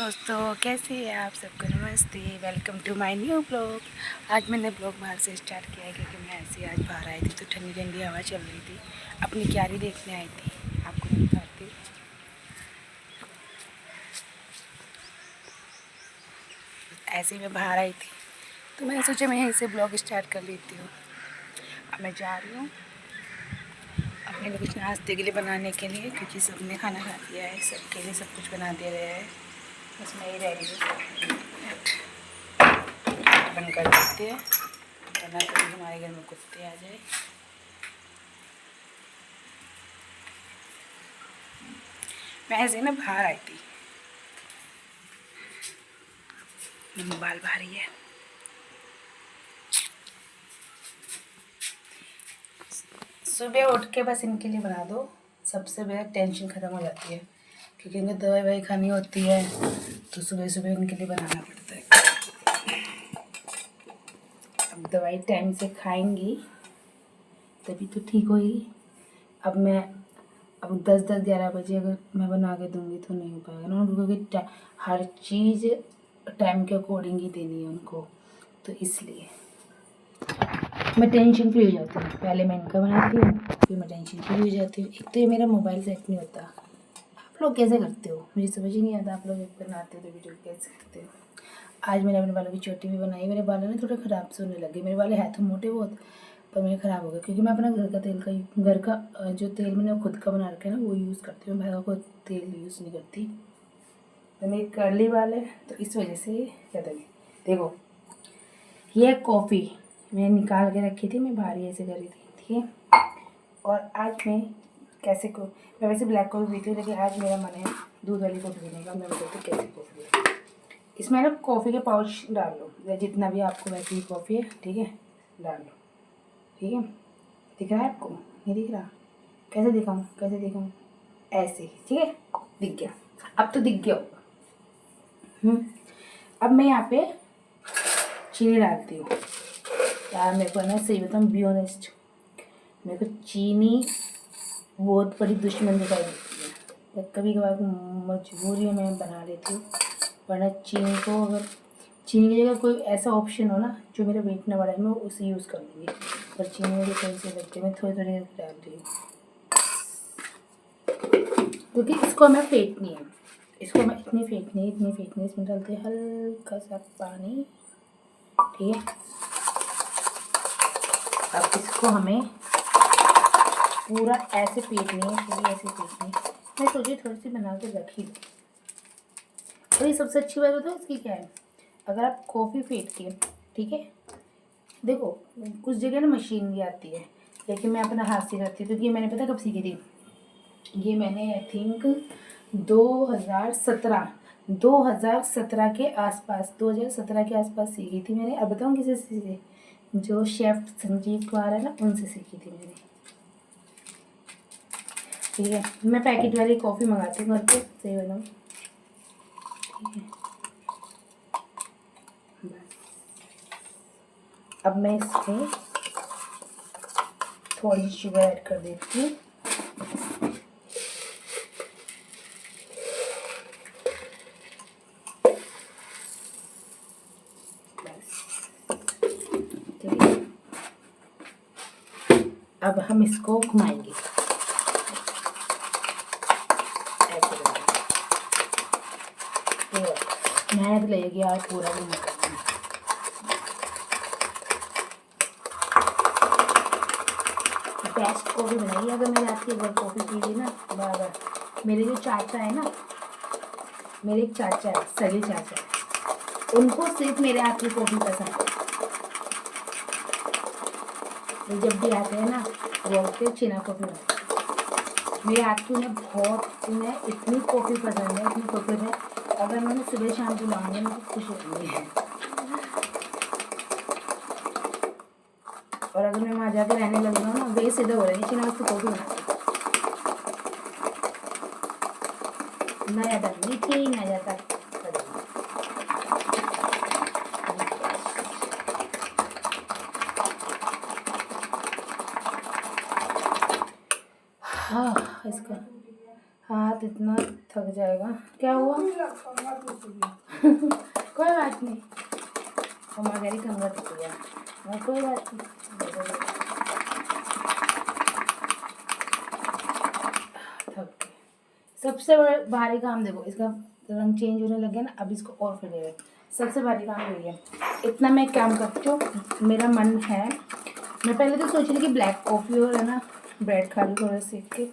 दोस्तों कैसे हैं आप सबको नमस्ते। Welcome to my new blog. आज मैंने ब्लॉग बाहर से स्टार्ट किया है क्योंकि मैं ऐसे आज बाहर आई थी तो ठंडी ठंडी हवा चल रही थी। अपनी क्यारी देखने आई थी, आपको मैं दिखाती हूँ। ऐसे ही मैं बाहर आई थी तो मैंने सोचा मैं यहीं से ब्लॉग स्टार्ट कर लेती हूँ। अब मैं जा रही हूँ अपने लिए कुछ नाश्ते के लिए बनाने के लिए, क्योंकि सबने खाना खा लिया है, सबके लिए सब कुछ बना दे रहे हैं। बस मैं ही रह रही हूँ, बंद कर देते हैं वरना कभी हमारे घर में कुत्ते आ जाए। मैं ऐसे ना बाहर आई थी, मोबाइल भारी है। सुबह उठ के बस इनके लिए बना दो, सबसे बड़ा टेंशन ख़त्म हो जाती है, क्योंकि इनको दवाई ववाई खानी होती है तो सुबह सुबह इनके लिए बनाना पड़ता है। अब दवाई टाइम से खाएंगी तभी तो ठीक होगी। अब 10-11 बजे अगर मैं बना के दूँगी तो नहीं हो पाएगा ना, क्योंकि हर चीज़ टाइम के अकॉर्डिंग ही देनी है उनको, तो इसलिए मैं टेंशन फ्री हो जाती हूँ। पहले मैं इनका बनाती हूँ फिर मैं टेंशन फ्री हो जाती हूँ। एक तो ये मेरा मोबाइल सेट नहीं होता। आप लोग कैसे करते हो मुझे समझ ही नहीं आता। आप लोग एक बनाते हो तो वीडियो कैसे करते हो। आज मैंने अपने बालों की चोटी भी बनाई। मेरे बाल ना थोड़े ख़राब से होने लगे। मेरे बाल है तो मोटे बहुत, पर मेरे ख़राब हो गए क्योंकि मैं अपना घर का जो तेल मैंने खुद का बना रखा है ना वो यूज़ करती हूँ। मैं बाहर का तेल यूज़ नहीं करती। तो मेरी कर्ली बाल है तो इस वजह से ज़्यादा। देखो ये कॉफ़ी मैंने निकाल के रखी थी, मैं बाहर ऐसे कर रही थी, ठीक है। और आज मैं वैसे ब्लैक कॉफ़ी पीती हूँ, लेकिन आज मेरा मन है दूध वाली कॉफ़ी पीने का। मैं बताती हूँ कैसी कॉफ़ी है। इसमें ना कॉफ़ी के पाउच डाल लो, या जितना भी आपको वैसे ही कॉफ़ी है, ठीक है, डाल लो, ठीक है। दिख रहा है आपको? नहीं दिख रहा? कैसे दिखाऊँ? ऐसे, ठीक है, दिख गया। अब तो दिख गया होगा। अब मैं यहाँ पे चीनी डालती हूँ। यार मेरे को ना सही बताऊँ, बी ऑनेस्ट, मेरे को चीनी बहुत बड़ी दुश्मन दिखाई देती है। पर कभी कभार मजबूरी में मैं बना लेती हूँ, वरना चीनी की जगह कोई ऐसा ऑप्शन हो ना जो मेरा वेट ना बढ़ाए, मैं उसे यूज़ कर लूँगी। पर चीनी मुझे थोड़ी सी लगती है, मैं थोड़ी थोड़ी करके डाल रही हूँ क्योंकि इसको हमें फेंटनी है। इसको हमें इतनी फेंटनी, इसमें डालते हैं हल्का सा पानी, ठीक है। अब इसको हमें पूरा ऐसे फेंटनी है, पूरी ऐसे फेंटनी। मैं सोची थोड़ी सी बना के रख ही दूँ। और ये सबसे अच्छी बात बताओ इसकी क्या है, अगर आप कॉफ़ी फेंट के, ठीक है, देखो कुछ जगह ना मशीन भी आती है, लेकिन मैं अपना हाथ से करती हूँ क्योंकि मैंने पता कब सीखी थी। ये मैंने आई थिंक 2017 के आसपास, 2017 के आसपास सीखी थी मैंने। अब बताऊँ किसे सीखी? जो शेफ़ संजीव कुमार है ना, उनसे सीखी थी मैंने, ठीक है। मैं पैकेट वाली कॉफ़ी मंगाती हूँ घर पे, सही बताऊँ, ठीक है। अब मैं इसमें थोड़ी शुगर ऐड कर देती हूँ। ठीक है, अब हम इसको घुमाएंगे ऐसे मेहनत लगेगी यार पूरा भी नहीं करना। बेस्ट कॉफ़ी बनाइए अगर मेरे हाथ की अगर कॉफ़ी पीजिए ना बराबर। मेरे जो चाचा है ना, मेरे एक चाचा है, सगे चाचा है, उनको सिर्फ मेरे हाथ की कॉफ़ी पसंद है। वो जब भी आते हैं ना बोलते हैं चीना कॉफ़ी बनाओ। मेरे हाथ की उन्हें इतनी कॉफ़ी पसंद है, इतनी कॉफ़ी है, अगर मैंने सुबह शाम पिलाऊंगी मैं तो खुश होंगी। और अगर मैं वहाँ जाकर रहने लग जाऊँ ना, वे सीधा हो रही है चीना उसको कॉफ़ी बना ना ज़्यादा मीठी ना ज़्यादा। हाँ, इसका हाथ इतना थक जाएगा। क्या हुआ? कोई बात नहीं, हमारी कमरा टूट गया और कोई बात नहीं। थक गए। सबसे बड़ा भारी काम देखो, इसका रंग चेंज होने लग गया ना, अब इसको और फिर सबसे भारी काम यही है। इतना मैं काम करती हूँ, मेरा मन है, मैं पहले तो सोच रही कि ब्लैक कॉफ़ी और है ना ब्रेड खा लूँ थोड़ा सेक के,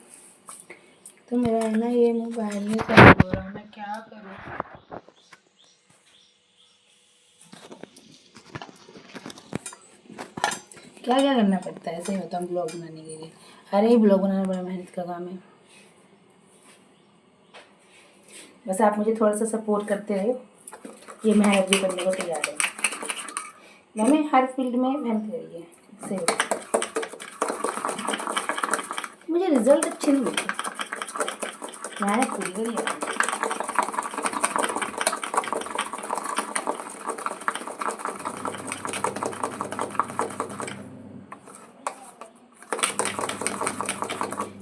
तो मेरा है ना ये मोबाइल में खराब हो रहा, मैं क्या करूँ? क्या क्या करना पड़ता है ऐसे ही होता है ब्लॉग बनाने के लिए। अरे ब्लॉग बनाना बड़ा मेहनत का काम है, बस आप मुझे थोड़ा सा सपोर्ट करते रहो, ये मेहनत भी करने को तैयार है। मैंने हर फील्ड में मेहनत करी है, से मुझे रिजल्ट अच्छे नहीं मिलते, मेहनत पूरी करी है।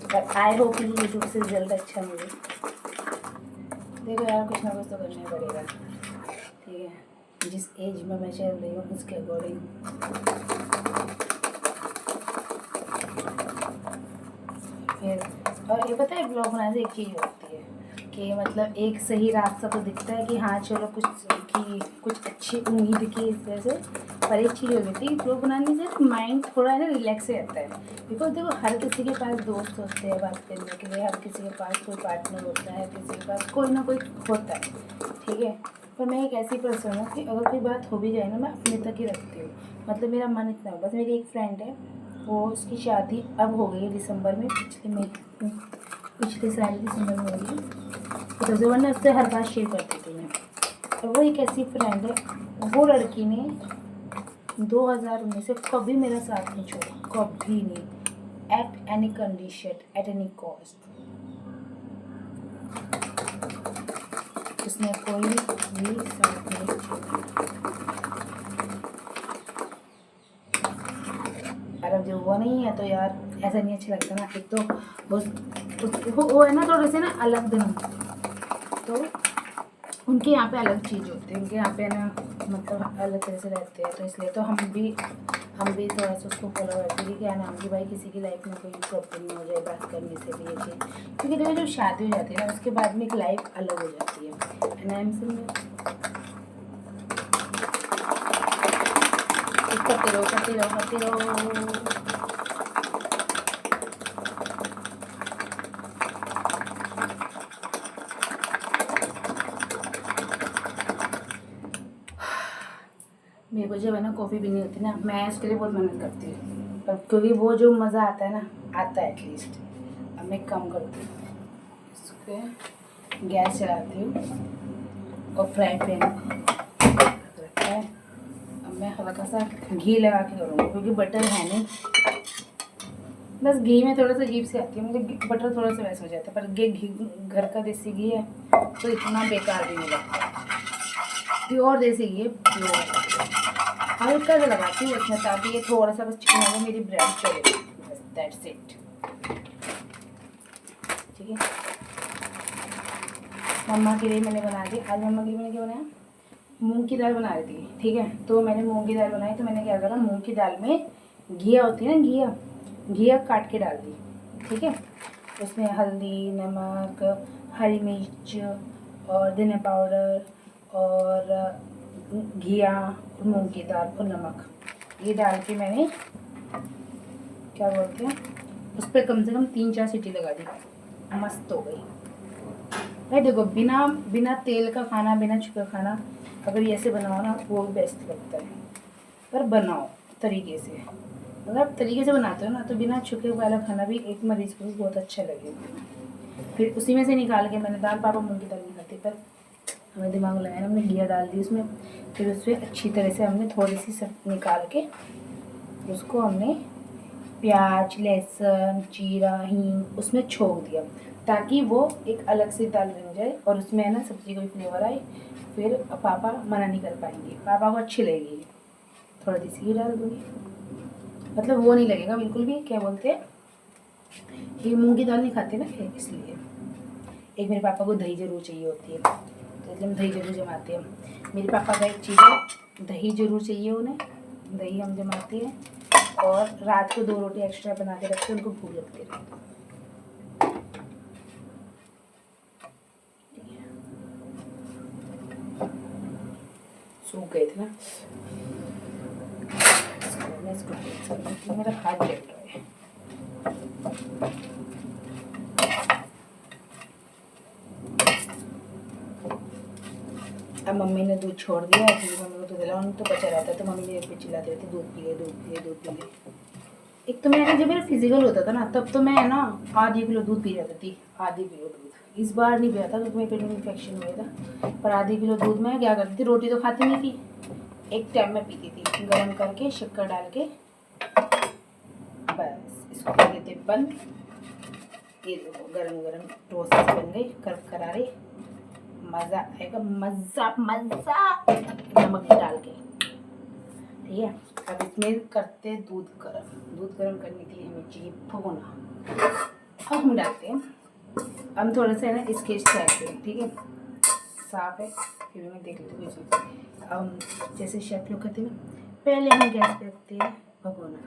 पर आई होप कि यूट्यूब से रिजल्ट अच्छा मिले। देखो यार, कुछ ना कुछ तो करना ही पड़ेगा, ठीक है? जिस एज में मैं चल रही हूँ उसके अकॉर्डिंग। फिर और ये पता है, ब्लॉग बनाने से एक चीज़ होती है कि मतलब एक सही रास्ता तो दिखता है कि हाँ चलो कुछ अच्छी उम्मीद की इस वजह से। पर एक चीज़ हो जाती है ब्लॉग बनाने से, माइंड थोड़ा है ना रिलैक्स रहता है। बिकॉज देखो हर किसी के पास दोस्त होते हैं बात करने के लिए, हर किसी के पास कोई पार्टनर होता है, किसी के पास कोई ना कोई होता है, ठीक है? पर मैं एक ऐसी पर्सन हूँ कि अगर कोई बात हो भी जाए ना, मैं अपने तक ही रखती हूँ। मतलब मेरा मन इतना है, बस मेरी एक फ्रेंड है, वो उसकी शादी अब हो गई है दिसंबर में, पिछले साल दिसंबर में हो गई, तो वरना उससे हर बात शेयर करती थी मैं। और वो एक ऐसी फ्रेंड है, वो लड़की ने 2019 से कभी मेरा साथ नहीं छोड़ा, कभी नहीं, at any condition, at any cost. उसने कोई भी साथ नहीं छोड़ा। और अब जो वो नहीं है तो यार ऐसा नहीं अच्छा लगता ना। एक तो वो है ना थोड़े से ना अलग धर्म, तो उनके यहाँ पे अलग चीज़ होती है, उनके यहाँ पे ना मतलब अलग तरह से रहते हैं, तो इसलिए तो हम भी थोड़ा सा उसको फॉलो करते हैं कि क्या नाम कि भाई किसी की लाइफ में कोई प्रॉब्लम नहीं हो जाए बात करने से भी ये चीज़। क्योंकि देखो जब शादी हो जाती है ना, उसके बाद में एक लाइफ अलग हो जाती है। एंड आई एम करते रहो। मेरे को जब है ना कॉफ़ी पीनी होती है ना, मैं इसके लिए बहुत मेहनत करती हूँ, पर क्योंकि वो जो मज़ा आता है ना, आता है एटलीस्ट। अब मैं कम करती हूँ, इसको गैस चलाती हूँ और फ्राई पैन रखा है। अब मैं हल्का सा घी लगा के करूँगी, क्योंकि बटर है नहीं, बस घी में थोड़ा सा अजीब से आती है मुझे, बटर थोड़ा सा वैसे हो जाता है, पर घी घर का देसी घी है तो इतना बेकार भी नहीं लगता। प्योर देसी घी है, हल्का सा लगाती हूँ उसमें, ताकि ये थोड़ा सा बस चिकना हो, मेरी ब्रेड चले, बस दैट्स इट, ठीक है? मम्मा के लिए मैंने बना दी, आज मम्मा के लिए मैंने क्या बनाया, मूंग की दाल बना रही थी, ठीक है? तो मैंने मूंग की दाल बनाई, तो मैंने क्या करा, मूंग की दाल में घिया होती है ना, घिया काट के डाल दी, ठीक है? उसमें हल्दी, नमक, हरी मिर्च और धनिया पाउडर और घिया, मूंग की दाल और नमक, ये डाल के मैंने क्या बोलते हैं उस पर कम से कम 3-4 सीटी लगा दी, मस्त हो गई भाई। देखो बिना तेल का खाना, बिना छुपा खाना अगर ये ऐसे बनाओ ना, वो बेस्ट लगता है। पर बनाओ तरीके से, अगर आप तरीके से बनाते हो ना, तो बिना छुपे वाला खाना भी एक मरीज को भी बहुत अच्छा लगेगा। फिर उसी में से निकाल के मैंने दाल, पापा मूंग की दाल नहीं खाते, पर हमें दिमाग लगाया ना, हमने घिया डाल दी उसमें, फिर उसमें अच्छी तरह से हमने थोड़ी सी सब निकाल के उसको हमने प्याज, लहसुन, जीरा, हींग उसमें छोंक दिया, ताकि वो एक अलग से दाल बन जाए और उसमें है ना सब्जी कोई फ्लेवर आए। फिर पापा मना नहीं कर पाएंगे, पापा को अच्छी लगेगी, थोड़ा देसी घी डाल दूँगी, मतलब वो नहीं लगेगा बिल्कुल भी, क्या बोलते हैं, ये मूंग की दाल नहीं खाते ना इसलिए। एक मेरे पापा को दही जरूर चाहिए होती है, तो इसलिए हम दही जरूर जमाते हैं। मेरे पापा का एक चीज़ है, दही जरूर चाहिए उन्हें, दही हम जमाते हैं। और रात को 2 रोटी एक्स्ट्रा बना के रखते हैं, उनको भूख लगती है। सूख गए थे ना, इसको मेरा हाथ जल रहा है। अब मम्मी ने दूध छोड़ दिया, क्योंकि मम्मी को तो दिला, उन्हें तो बचा रहता है, तो मम्मी ने पे चिल्लाते रहती, दूध पी ले, दूध पी ले, दूध पी ले। एक तो मैं जब मेरा फिजिकल होता था ना, तब तो मैं ना आधी किलो दूध पी जाती थी, आधी किलो दूध। इस बार नहीं पिया था क्योंकि मेरे पेट में इन्फेक्शन हुआ था, पर आधी किलो दूध में क्या करती थी, रोटी तो खाती नहीं थी, एक टाइम में पीती थी, गर्म करके शक्कर डाल के, बस इसको कर देते बंद। ये देखो गरम गरम टोस्ट बन गई, करारे, मज़ा आएगा, मज़ा मज़ा, नमक डाल के। ठीक है, अब इसमें करते दूध गर्म। दूध गर्म करने के लिए हमें चाहिए भगोना। अब हम डालते हैं, हम थोड़ा सा है ना स्केच चाहते हैं, ठीक है, साफ है फिर मैं देख लेती हूँ चीज़। अब हम जैसे शेफ लोग कहते हैं ना, पहले हम गैस पे रखते हैं भगोना,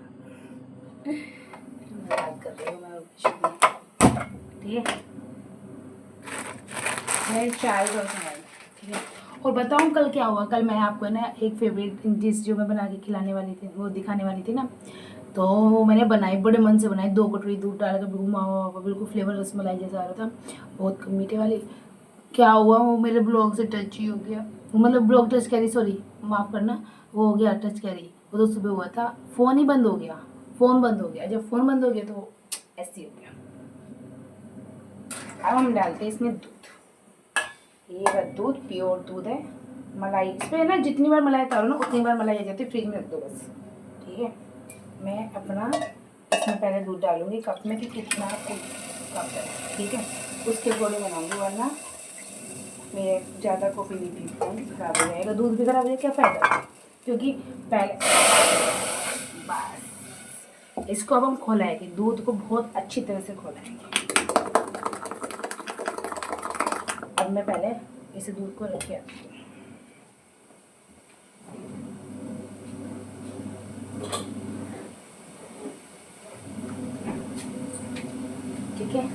मैं याद कर रही हूँ मैं, ठीक है, मैं चाय और बनाई, ठीक है। और बताऊँ कल क्या हुआ, कल मैं आपको है ना एक फेवरेट डिश जो मैं बना के खिलाने वाली थी, वो दिखाने वाली थी ना, तो वो मैंने बनाई, बड़े मन से बनाई, 2 कटोरी दूध डाल कर घुमा हुआ, बिल्कुल फ्लेवर रसमलाई जैसा आ रहा था, बहुत मीठे वाली। क्या हुआ, वो मेरे ब्लॉग से टच ही हो गया, मतलब ब्लॉग टच कैरी, सॉरी माफ़ करना, वो हो गया टच कैरी, वो तो सुबह हुआ था, फ़ोन ही बंद हो गया, फ़ोन बंद हो गया, जब फ़ोन बंद हो गया तो ऐसे ही हो गया। अब हम डालते हैं इसमें दूध, ये रहा दूध, प्योर दूध है, मलाई इस पर ना जितनी बार मलाई उतारो ना उतनी बार मलाई आ जाती है, फ्रिज में रख दो बस, ठीक है। मैं अपना इसमें पहले दूध डालूंगी कप में कि कितना कप है, ठीक है, उसके अकॉर्डिंग बनाऊंगी, वरना मैं ज़्यादा कॉफ़ी नहीं पीती हूँ, खराब हो जाएगा, दूध भी खराब हो जाएगा, क्या फ़ायदा, क्योंकि पहले बस इसको अब हम खोलाएंगे, दूध को बहुत अच्छी तरह से खोलाएंगे। अब मैं पहले इसे दूध को रख के आती हूँ, ठीक है।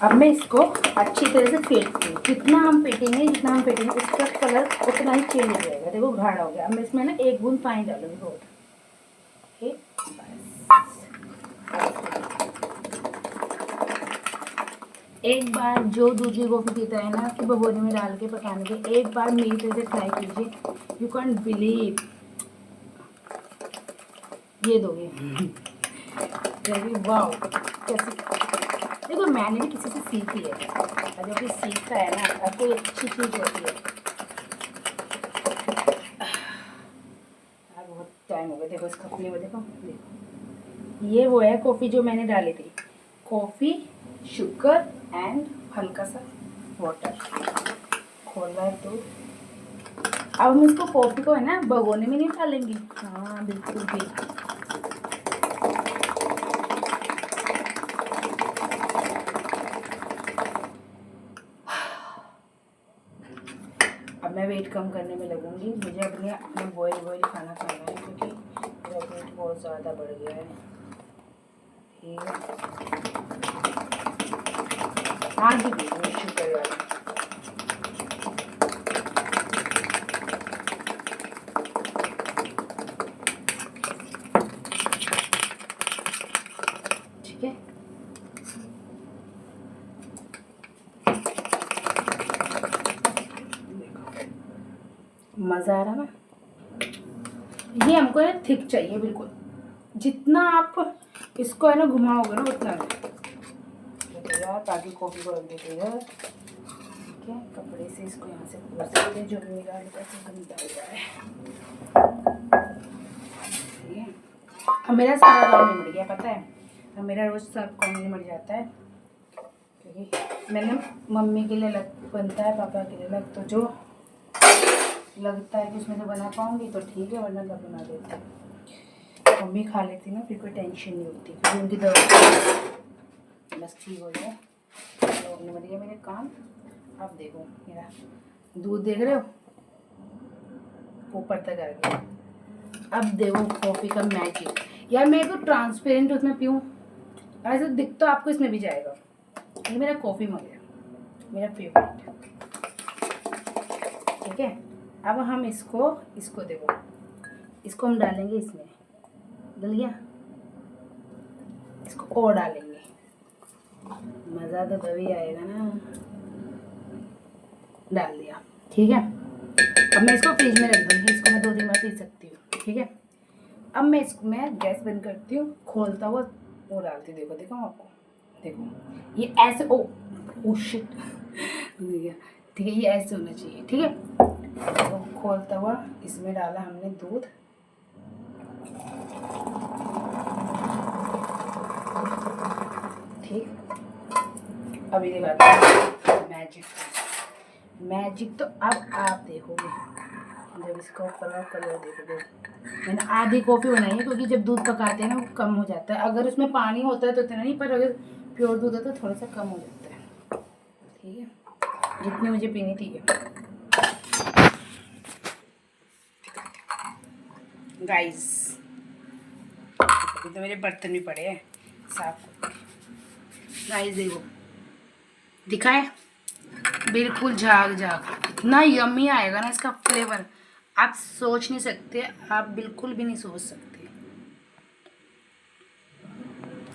अब मैं इसको अच्छी तरह से फेंटती हूँ, जितना हम फेंटेंगे उसका कलर उतना ही चेंज हो जाएगा, देखो गाढ़ा हो गया। अब मैं इसमें ना 1 बूंद पानी डालूंगी बहुत, ठीक, एक बार जो दूध की कॉफ़ी पीता है ना कि भगोने में डाल के पकाने के, एक बार मेरी तरह से ट्राई कीजिए, यू कैंट बिलीव, ये दोगे वाह कैसे। देखो मैंने भी किसी से सीखी है, और जो भी सीखता है ना अब कोई अच्छी चीज़ होती है। बहुत टाइम हो गया, देखो इसका फ्लेवर देखो, ये वो है कॉफ़ी जो मैंने डाली थी, कॉफ़ी, शुगर एंड हल्का सा वाटर, खोला है तो अब हम इसको कॉफ़ी को है ना भगोने में नहीं डालेंगे, हाँ बिल्कुल भी। अब मैं वेट कम करने में लगूंगी, मुझे अपने बॉयल खाना खाना है, क्योंकि मेरा वेट बहुत ज़्यादा बढ़ गया है, ठीक है। हाँ जी बिल्कुल शुक्र वाला, ठीक है। मज़ा आ रहा ना, ये हमको है थिक चाहिए बिल्कुल, जितना आप इसको है ना घुमाओगे ना उतना यार, ताकि कॉफ़ी को रख देते हैं, ठीक है, कपड़े से इसको यहाँ से पूरा सकते हैं, जो भी मेरा हल्का सा निकल जाए, ठीक है। अब मेरा सारा काम निमट गया, पता है, अब मेरा रोज़ सब काम निमट जाता है, क्योंकि मैंने मम्मी के लिए अलग बनता है, पापा के लिए अलग, तो जो लगता है कि उसमें से बना पाऊँगी तो ठीक है, वरना मैं बना देती हूँ, मम्मी खा लेती ना, फिर कोई टेंशन नहीं होती, फिर उनकी दवा बस ठीक हो जाए, तो होने वाली है मेरे काम। अब देखो मेरा दूध देख रहे हो ऊपर तक आ गया। अब देखो कॉफ़ी का मैजिक। यार मैं तो ट्रांसपेरेंट उसमें पीऊँ, ऐसे दिख तो आपको इसमें भी जाएगा। ये मेरा कॉफ़ी मग है, मेरा फेवरेट। ठीक है, अब हम इसको देखो, इसको हम डालेंगे इसमें। डल गया, इसको और डालेंगे, मज़ा तो तभी आएगा ना। डाल दिया, ठीक है। अब मैं इसको फ्रिज में रख दूँगी, इसको मैं 2 दिन बाद पी सकती हूँ। ठीक है, अब मैं गैस बंद करती हूँ, खोलता हुआ वो डालती हूँ। देखो आपको, देखो ये ऐसे ओ शिट ठीक है, ये ऐसे होना चाहिए। ठीक है, तो खोलता हुआ इसमें डाला हमने दूध। ठीक, अभी दिखाते हैं मैजिक तो अब आप देखोगे जब इसका कलर देखोगे। मैंने आधी कॉफ़ी बनाई है क्योंकि जब दूध पकाते हैं ना वो कम हो जाता है। अगर उसमें पानी होता है तो इतना नहीं, पर अगर प्योर दूध है तो थोड़ा सा कम हो जाता है। ठीक है, जितनी मुझे पीनी थी है। गाइस अभी तो मेरे बर्तन भी पड़े हैं साफ। गाइस देखो, दिखाए बिल्कुल झाग, इतना यम्मी आएगा ना इसका फ्लेवर, आप सोच नहीं सकते, आप बिल्कुल भी नहीं सोच सकते।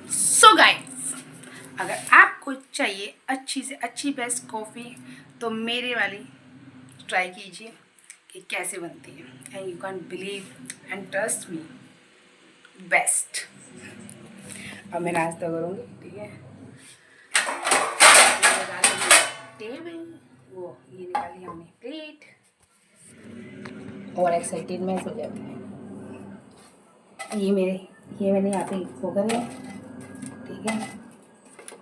सो गाइस, अगर आपको चाहिए अच्छी से अच्छी बेस्ट कॉफ़ी तो मेरे वाली ट्राई कीजिए कि कैसे बनती है, and you can believe and trust me, best. अब मैं नाश्ता करूँगी। ठीक है, टेबल वो ये निकाली हमने प्लेट, और एक्साइटेड में हो जाते हैं। ये मैंने यहाँ पे वो कर लिया। ठीक है,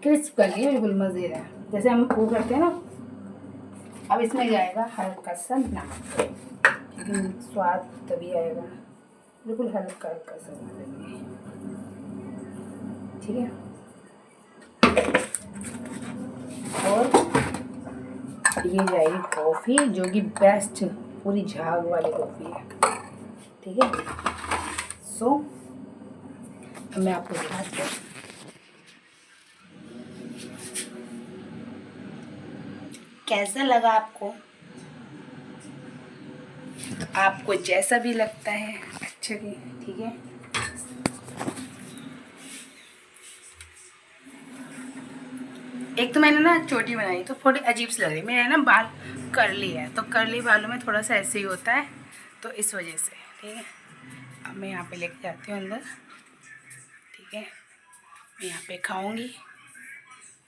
क्रिस्प कर लिए बिल्कुल मज़ेदार, जैसे हम वो करते हैं ना। अब इसमें जाएगा हल्का सा नमक, लेकिन स्वाद तभी आएगा, बिल्कुल हल्का हल्का सा डालेंगे। ठीक है, और ये जाएगी कॉफ़ी जो कि बेस्ट पूरी झाग वाली कॉफ़ी है। ठीक है, सो मैं आपको दिखाती हूँ कैसा लगा आपको। आपको जैसा भी लगता है अच्छा भी। ठीक है, एक तो मैंने ना चोटी बनाई तो थोड़ी अजीब सी लग रही है। मेरे ना बाल कर्ली है, तो कर्ली बालों में थोड़ा सा ऐसे ही होता है, तो इस वजह से। ठीक है, अब मैं यहाँ पे लेके जाती हूँ अंदर। ठीक है, मैं यहाँ पे खाऊंगी,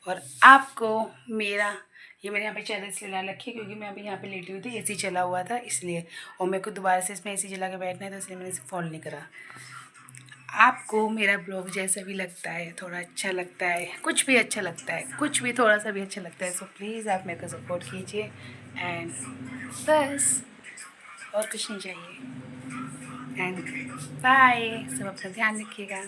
और आपको मेरा ये मैंने यहाँ पे चादर इसलिए ला रखी है क्योंकि मैं अभी यहाँ पे लेटी हुई थी, एसी चला हुआ था इसलिए, और मेरे को दोबारा से इसमें एसी चला के बैठना है, तो इसलिए मैंने इसे फॉलो नहीं करा। आपको मेरा ब्लॉग जैसा भी लगता है, थोड़ा अच्छा लगता है, कुछ भी अच्छा लगता है, कुछ भी थोड़ा सा भी अच्छा लगता है, सो प्लीज़ आप मेरे को सपोर्ट कीजिए, एंड बस, और कुछ नहीं चाहिए। एंड बाय, सब अपना ध्यान रखिएगा।